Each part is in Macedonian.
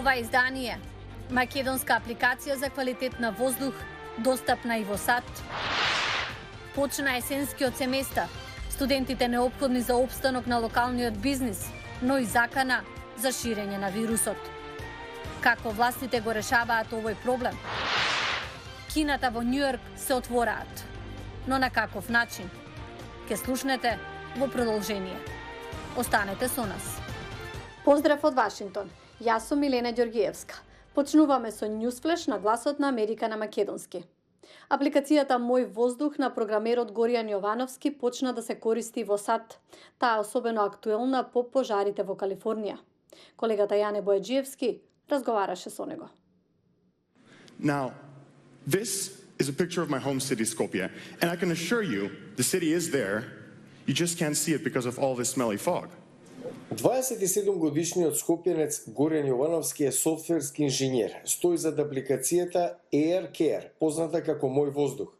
Ова издание, македонска апликација за квалитет на воздух, достапна и во САД. Почна есенскиот семестар, студентите неопходни за опстанок на локалниот бизнис, но и закана за ширење на вирусот. Како властите го решаваат овој проблем? Кината во Њујорк се отвораат. Но на каков начин? Ке слушнете во продолжение. Останете со нас. Поздрав од Вашингтон. Јас сум Милена Ѓоргиевска. Почнуваме со Newsflash на гласот на Америка на македонски. Апликацијата Мој воздух на програмерот Горијан Јовановски почна да се користи во САД. Таа е особено актуелна по пожарите во Калифорнија. Колегата Јане Бојаджиевски разговараше со него. Now, this is a picture of my home city, Skopje, and I can assure you the city is there. You just can't see it because of all this smelly fog. 27-годишниот скопјанец Горијан Јовановски е софтверски инженер. Стои зад апликацијата Air Care, позната како Мој воздух,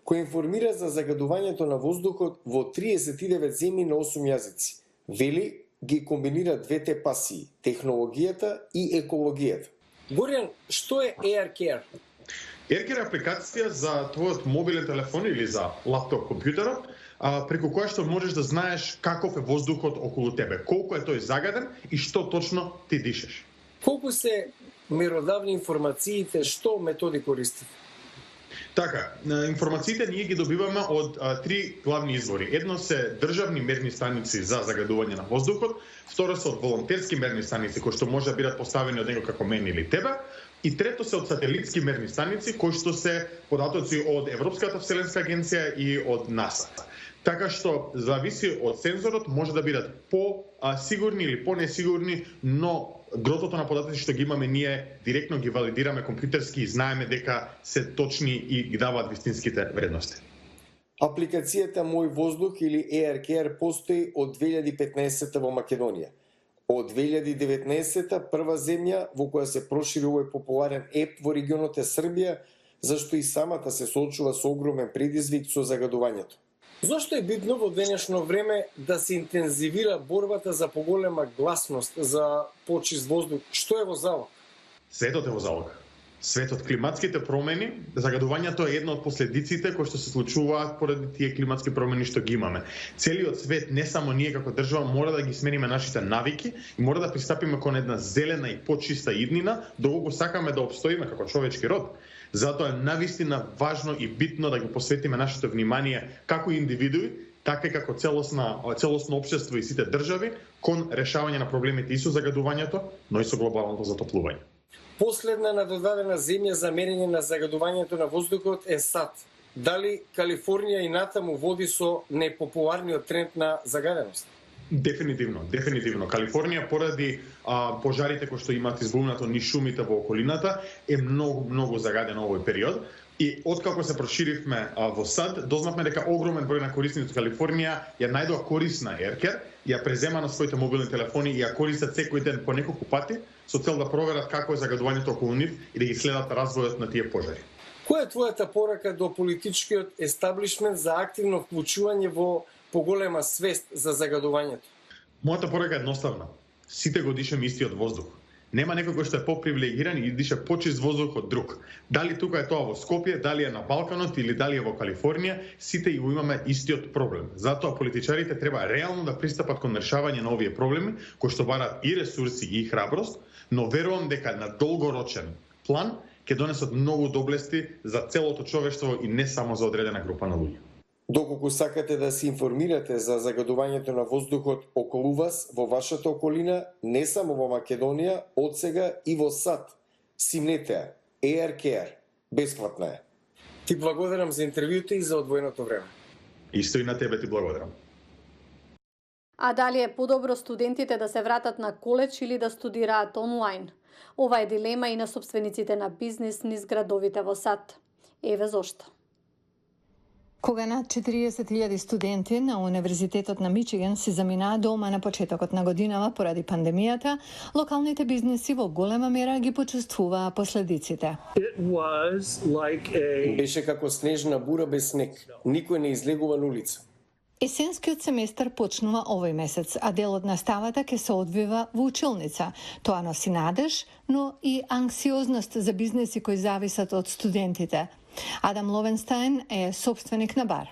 која информира за загадувањето на воздухот во 39 земји на 8 јазици. Вели ги комбинира двете пасии – технологијата и екологијата. Горијан, што е Air Care? AirCare е апликација за твојот мобилен телефон или за лаптоп компјутерот, преку која што можеш да знаеш каков е воздухот околу тебе, колку е тој загаден и што точно ти дишеш. Колку се меродавни информациите, што методи користите? Така, информациите ние ги добиваме од три главни извори. Едно се државни мерни станици за загадување на воздухот, второ се од волонтерски мерни станици кои што може да бидат поставени од него како мен или тебе, и трето се од сателитски мерни станици кои што се податоци од Европската вселенска агенција и од НАСА. Така што зависи од сензорот, може да бидат по-сигурни или по-несигурни, но гротото на податоци што ги имаме ние директно ги валидираме компјутерски и знаеме дека се точни и ги даваат вистинските вредности. Апликацијата Мој воздух или Air Care постои од 2015 во Македонија. Од 2019 прва земја во која се прошири овој популарен еп во регионот е Србија, зашто и самата се соочува со огромен предизвик со загадувањето. Зошто е битно во денешно време да се интензивира борбата за поголема гласност за почист воздух? Што е во залог? Светот е во залог. Светот, климатските промени, загадувањето е една од последиците кои што се случуваат поради тие климатски промени што ги имаме. Целиот свет, не само ние како држава, мора да ги смениме нашите навики и мора да пристапиме кон една зелена и почиста иднина, доколку сакаме да опстоиме како човечки род. Затоа е навистина важно и битно да го посветиме нашето внимание како индивидуи, така и како целосно општество и сите држави кон решавање на проблемите и со загадувањето, но и со глобалното затоплување. Последна надодадена земја за мерење на загадувањето на воздухот е САД. Дали Калифорнија и натаму води со непопуларниот тренд на загаденост? Дефинитивно. Калифорнија поради пожарите кои што имаат избумнато низ шумите во околината е многу загадена овој период. И откако се проширивме во САД, дознавме дека огромен број на корисници од Калифорнија ја најдоа корисна AirCare, ја презема на своите мобилни телефони и ја користат секој ден по неколку пати со цел да проверат како е загадувањето околу нив и да ги следат развојот на тие пожари. Која е твојата порака до политичкиот естаблишмент за активно вклучување во поголема свест за загадувањето? Мојата порака е едноставна. Сите го дишеме истиот воздух. Нема некој кој што е попривилегиран и дише почист воздух од друг. Дали тука е тоа во Скопје, дали е на Балканот или дали е во Калифорнија, сите го имаме истиот проблем. Затоа политичарите треба реално да пристапат кон решавање на овие проблеми, кои што бараат и ресурси и храброст, но верувам дека на долгорочен план ќе донесат многу доблести за целото човештво и не само за одредена група на луѓе. Доколку сакате да се информирате за загадувањето на воздухот околу вас, во вашата околина, не само во Македонија, од сега и во САД, симнете ја, Air Care, бесплатна е. Ти благодарам за интервјуто и за одвоеното време. Исто и на тебе ти благодарам. А дали е подобро студентите да се вратат на коледж или да студираат онлайн? Ова е дилема и на собствениците на бизнис низ градовите во САД. Еве зошто. Кога над 40.000 студенти на Универзитетот на Мичиган си заминаа дома на почетокот на годинава поради пандемијата, локалните бизнеси во голема мера ги почувствуваа последиците. Беше како снежна бура без снег. Никој не излегува на улица. Есенскиот семестар почнува овој месец, а дел од наставата ќе се одвива во училница. Тоа носи надеж, но и анксиозност за бизнеси кои зависат од студентите. Адам Ловенстайн е собственик на бар.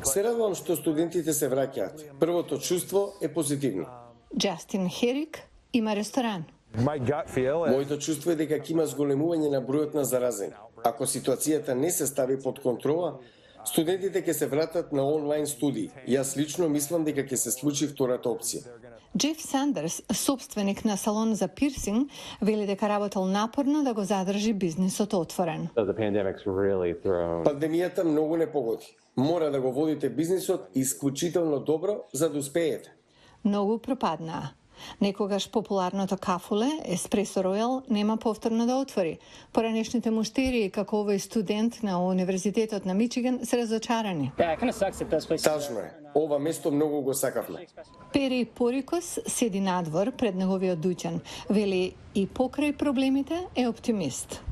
Се радувам што студентите се враќаат. Првото чувство е позитивно. Джастин Херик има ресторан. Моето чувство е дека ќе има зголемување на бројот на заразени. Ако ситуацијата не се стави под контрола, студентите ќе се вратат на онлайн студии. Јас лично мислам дека ќе се случи втората опција. Джеф Сандерс, собственик на салон за пирсинг, вели дека работел напорно да го задржи бизнисот отворен. Пандемијата многу не погоди. Мора да го водите бизнисот исклучително добро за да успеете. Многу пропаднаа. Некогаш популарното кафуле, Еспресо Роял, нема повторно да отвори. Поранешните муштери, како овој студент на Универзитетот на Мичиган, се разочарани. Тажно е. Ова место многу го сакавме. Пери Порикос седи надвор пред неговиот дуќан. Вели и покрај проблемите е оптимист.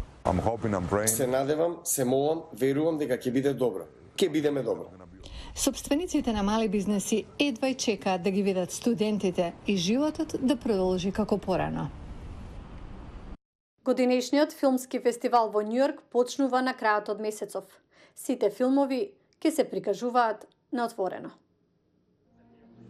Се надевам, се молам, верувам дека ќе биде добро. Ќе бидеме добро. Собствениците на мали бизнеси едва чекаат да ги видат студентите и животот да продолжи како порано. Годинешниот филмски фестивал во Њујорк почнува на крајот од месецов. Сите филмови ќе се прикажуваат на отворено.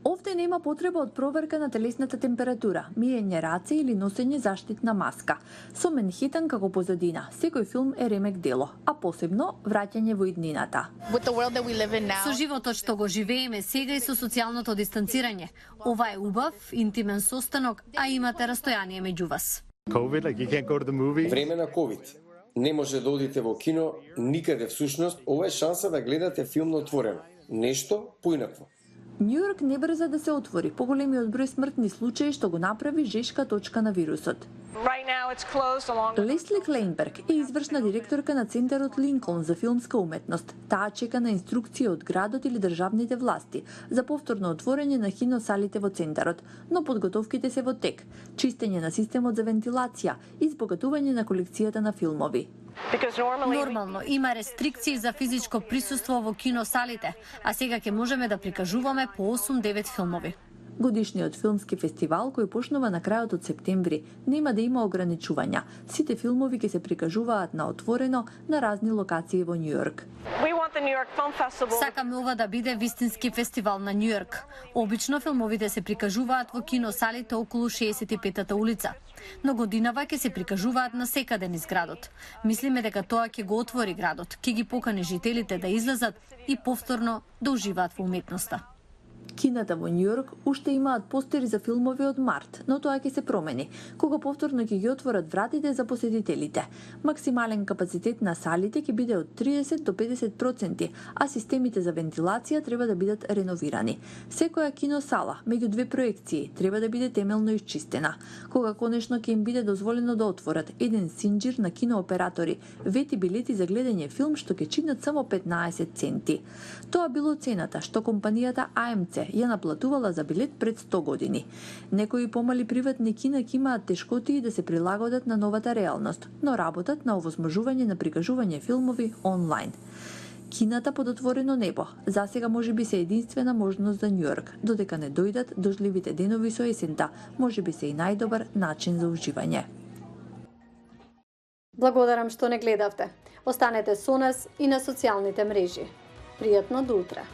Овде нема потреба од проверка на телесната температура, миење раце или носење заштитна маска. Со Менхетан како позадина, секој филм е ремек дело, а посебно враќање во иднината. Со животот што го живееме сега и со социјалното дистанцирање, ова е убав, интимен состанок, а имате растојание меѓу вас. Време на ковид. Не може да одите во кино никаде всушност, ова е шанса да гледате филм на отворено. Нешто поинакво. Њујорк не брза да се отвори, поголемиот број смртни случаи што го направи жешка точка на вирусот. Лесли Клейнберг е извршна директорка на Центарот Линколн за филмска уметност. Таа чека на инструкции од градот или државните власти за повторно отворање на киносалите во центарот, но подготовките се во тек. Чистење на системот за вентилација и избогатување на колекцијата на филмови. Нормално има рестрикции за физичко присуство во киносалите, а сега ќе можеме да прикажуваме по 8-9 филмови. Годишниот филмски фестивал, кој почнува на крајот од септември, нема да има ограничувања. Сите филмови ќе се прикажуваат на отворено на разни локации во Њујорк. Сакаме ова да биде вистински фестивал на Њујорк. Обично филмовите се прикажуваат во киносалите околу 65-та улица, но годинава ќе се прикажуваат на секаде низ градот. Мислиме дека тоа ќе го отвори градот, ќе ги покани жителите да излезат и повторно да уживаат во уметноста. Кината во Њујорк уште имаат постери за филмови од март, но тоа ќе се промени, кога повторно ќе ги отворат вратите за посетителите. Максимален капацитет на салите ќе биде од 30 до 50%, а системите за вентилација треба да бидат реновирани. Секоја киносала, меѓу две проекции, треба да биде темелно исчистена. Кога конечно ќе им биде дозволено да отворат, еден синџир на кинооператори вети билети за гледање филм што ќе чинат само 15 центи. Тоа било цената што компанијата AMC ја наплатувала за билет пред 100 години. Некои помали приватни кина ќе имаат тешкотии да се прилагодат на новата реалност, но работат на овозможување на прикажување филмови онлайн. Кината под отворено небо засега можеби се единствена можност за Њујорк, додека не дојдат дождливите денови со есента, можеби се и најдобар начин за уживање. Благодарам што не гледавте. Останете со нас и на социјалните мрежи. Пријатно до утре.